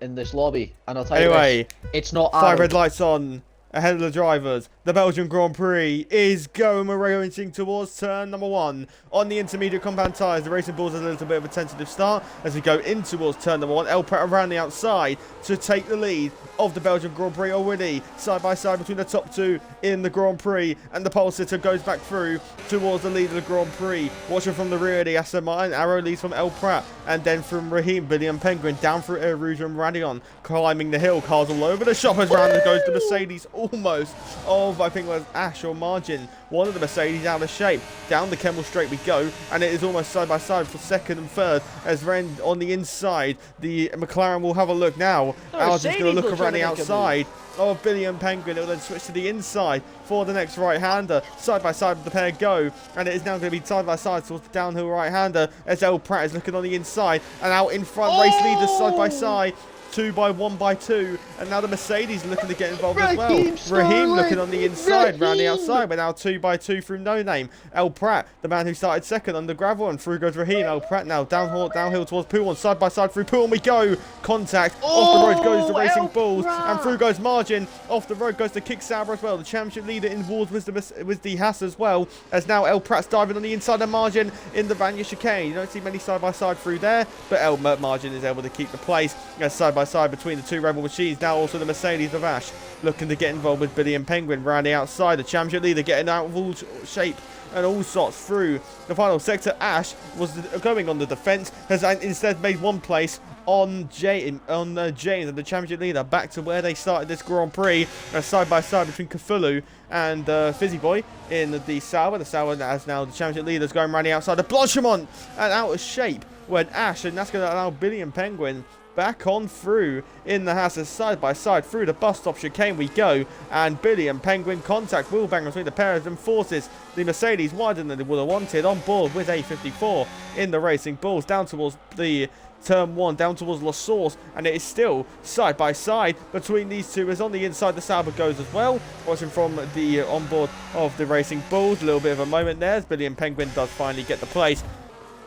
in this lobby, and I'll tell you Anyway, this, it's not 5 red lights on. Ahead of the drivers, the Belgian Grand Prix is going. We're racing towards turn number 1 on the intermediate compound tyres. The Racing Bulls has a little bit of a tentative start as we go in towards turn number 1. El Prat around the outside to take the lead of the Belgian Grand Prix already. Side by side between the top 2 in the Grand Prix, and the pole sitter goes back through towards the lead of the Grand Prix. Watching from the rear, the Aston Martin Arrow leads from El Prat, and then from Raheem, Billy and Penguin down through Air Rouge and Radion, climbing the hill. Cars all over the shoppers round, and goes the Mercedes almost of, I think it was Ash or Margin. One of the Mercedes out of shape. Down the Kemmel Straight we go, and it is almost side by side for second and third as Ren on the inside. The McLaren will have a look now. Ours is going to look around the outside of Billy and Penguin. It will then switch to the inside for the next right-hander. Side by side the pair go, and it is now going to be side by side towards the downhill right-hander as El Prat is looking on the inside, and out in front race leaders side by side. 2 by 1 by 2, and now the Mercedes looking to get involved as well. Raheem looking on the inside, round the outside, but now 2 by 2 through No Name. El Prat, the man who started second on the gravel, and through goes Raheem. El Prat now downhill towards Pool, side by side through Pool we go. Contact off the road goes the Racing Bulls, and through goes Margin. Off the road goes the Kick Sauber as well. The championship leader in Wars was the Haas as well, as now El Prat's diving on the inside of Margin in the Vanya chicane. You don't see many side by side through there, but Margin is able to keep the place as side by side between the 2 Rebel machines. Now also the Mercedes of Ash looking to get involved with Billy and Penguin round the outside. The championship leader getting out of all shape and all sorts through the final sector. Ash was going on the defence, has instead made one place on James, and the championship leader back to where they started this Grand Prix, side by side between Cthulhu and Fizzy Boy in the Sauber. The Sauber as now the championship leaders going round the outside of Blanchimont and out of shape when Ash, and that's going to allow Billy and Penguin back on through in the Hasses side by side through the bus stop chicane we go, and Billy and Penguin contact wheel bang between the pair of them forces the Mercedes wider than they would have wanted on board with A54 in the Racing Bulls down towards the turn 1, down towards La Source, and it is still side by side between these two as on the inside the Sauber goes as well. Watching from the onboard of the Racing Bulls, a little bit of a moment there as Billy and Penguin does finally get the place.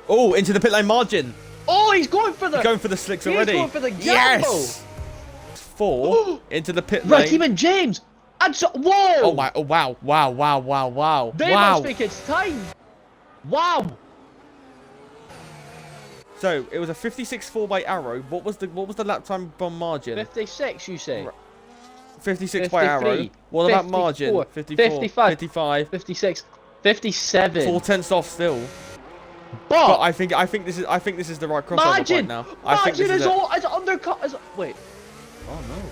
Oh, into the pit lane Margin. Oh, he's going for the slicks already. He's going for the gamble. Yes! 4 into the pit lane. Raheem and James. And so, whoa! Oh my! Oh, wow! They must think it's time. Wow! So it was a 56.4 by Arrow. What was the lap time on Margin? 56, you say? 56 by Arrow. What about Margin? 54, 55, 55, 56, 57. 4 tenths off still. But I think this is the right crossover Margin, point now. Margin is undercut. Wait. Oh no.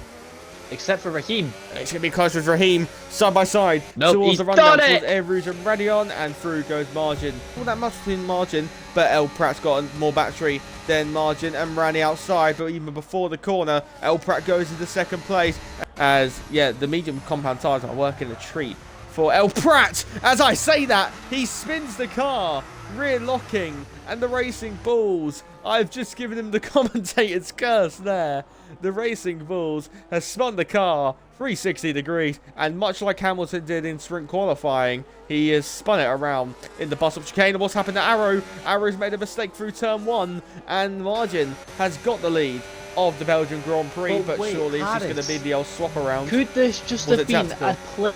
Except for Raheem. It's gonna be close with Raheem side by side towards the rundown towards Air Rouge and Radion, and through goes Margin. Not that much between Margin, but El Prat's got more battery than Margin and ran the outside. But even before the corner, El Prat goes into second place as the medium compound tyres are working a treat for El Prat. As I say that, he spins the car, rear locking, and the Racing Bulls. I've just given him the commentator's curse there. The Racing Bulls has spun the car 360 degrees, and much like Hamilton did in sprint qualifying, he has spun it around in the bus-up chicane. What's happened to Arrow? Arrow's made a mistake through turn 1, and Margin has got the lead of the Belgian Grand Prix, but wait, surely it's just going to be the old swap around. Could this just have been a play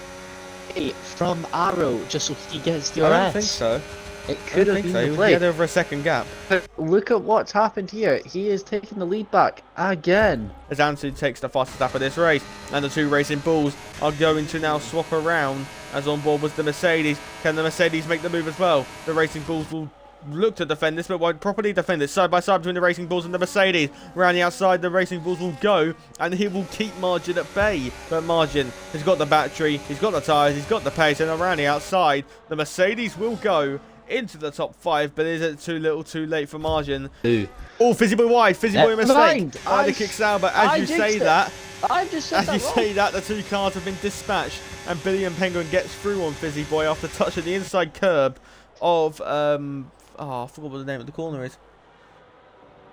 from Arrow just so he gets the RS? I don't think so. It could have been the play. He had over a second gap. But look at what's happened here. He is taking the lead back again. As Ansu takes the fastest lap of this race, and the 2 Racing Bulls are going to now swap around as on board was the Mercedes. Can the Mercedes make the move as well? The Racing Bulls will look to defend this, but won't properly defend it. Side by side between the Racing Bulls and the Mercedes. Around the outside, the Racing Bulls will go, and he will keep Margin at bay. But Margin has got the battery, he's got the tyres, he's got the pace, and around the outside, the Mercedes will go into the top 5, but is it too little too late for Margin? Oh, Fizzy Boy wide, Fizzy Boy mistake by the Kick Sauber. As you say that, the 2 cars have been dispatched, and Billy and Penguin gets through on Fizzy Boy after touching the inside curb of I forgot what the name of the corner is.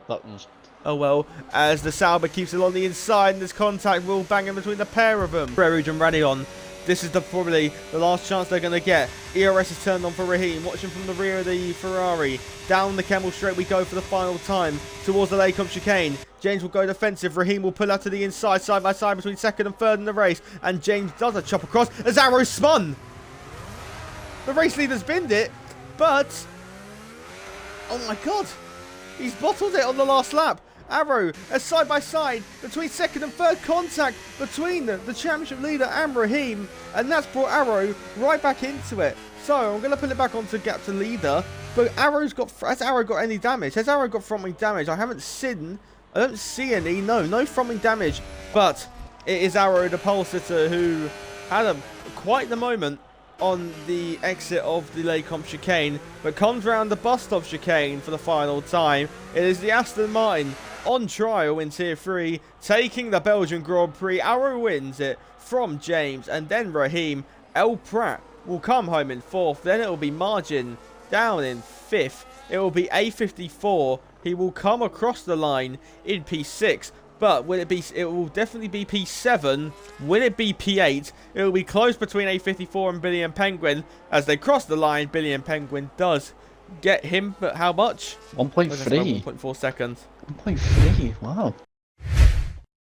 Buttons. Oh well, as the Sauber keeps it on the inside, and there's contact will bang in between the pair of them. Rouge and Radion This is probably the last chance they're going to get. ERS is turned on for Raheem, watching from the rear of the Ferrari. Down the Kemmel straight we go for the final time towards the Lecombe chicane. James will go defensive. Raheem will pull out to the inside, side by side between second and third in the race. And James does a chop across as Arrow spun. The race leader's binned it, but... oh my god. He's bottled it on the last lap. Arrow, a side by side between second and third contact between the championship leader and Raheem, and that's brought Arrow right back into it. So I'm going to put it back onto gap to leader, but has Arrow got any damage? Has Arrow got front wing damage? I don't see any. No front wing damage, but it is Arrow the pole sitter who had quite the moment on the exit of the Lecombe chicane, but comes round the bus stop chicane for the final time. It is the Aston Martin on trial in Tier 3, taking the Belgian Grand Prix. Arrow wins it from James, and then Raheem. El Prat will come home in 4th. Then it will be Margin down in 5th. It will be A54. He will come across the line in P6. But will it be? It will definitely be P7. Will it be P8? It will be close between A54 and Billy and Penguin. As they cross the line, Billy and Penguin does get him, but how much? 1.3. 1.4 seconds. 1.3, wow.